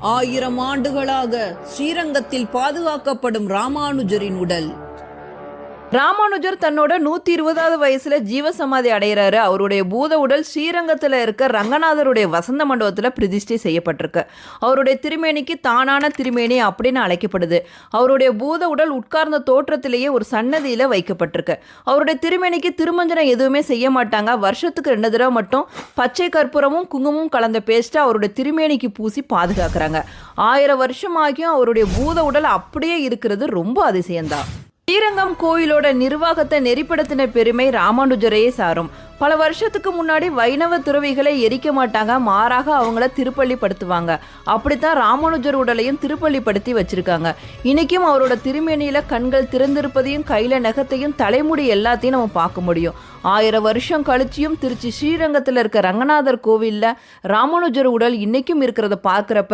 1000 ஆண்டுகளாக ஸ்ரீரங்கத்தில் பாதுகாக்கப்படும் ராமானுஜரின் உடல். ராமானுஜர் தன்னோட 120வது வயசுல ஜீவசமாதி அடைகிறாரு. அவருடைய பூத உடல் ஸ்ரீரங்கத்தில் இருக்க ரங்கநாதருடைய வசந்த மண்டபத்தில் பிரதிஷ்டை செய்யப்பட்டிருக்கு. அவருடைய திருமேனிக்கு தானான திருமேனி அப்படின்னு அழைக்கப்படுது. அவருடைய பூத உடல் உட்கார்ந்த தோற்றத்திலேயே ஒரு சன்னதியில் வைக்கப்பட்டிருக்கு. அவருடைய திருமேனிக்கு திருமஞ்சனம் எதுவுமே செய்ய மாட்டாங்க. வருஷத்துக்கு 2 தடவை மட்டும் பச்சை கற்பூரமும் குங்குமமும் கலந்த பேஸ்ட்டை அவருடைய திருமேனிக்கு பூசி பாதுகாக்கிறாங்க. 1000 வருஷம் ஆகியும் அவருடைய பூத உடல் அப்படியே இருக்கிறது ரொம்ப அதிசயம்தான். ஸ்ரீரங்கம் கோயிலோட நிர்வாகத்தை நெறிப்படுத்தின பெருமை ராமானுஜரையே சாரும். பல வருஷத்துக்கு முன்னாடி வைணவ துறவிகளை எரிக்க மாட்டாங்க, மாறாக அவங்கள திருப்பள்ளிப்படுத்துவாங்க. அப்படித்தான் ராமானுஜர் உடலையும் திருப்பள்ளிப்படுத்தி வச்சிருக்காங்க. இன்னைக்கும் அவரோட திருமேனியில கண்கள் திறந்திருப்பதையும் கையில நகத்தையும் தலைமுடி எல்லாத்தையும் நம்ம பார்க்க முடியும். 1000 வருஷம் கழிச்சியும் திருச்சி ஸ்ரீரங்கத்தில் இருக்க ரங்கநாதர் கோவிலில் ராமானுஜர் உடல் இன்னைக்கும் இருக்கிறத பார்க்குறப்ப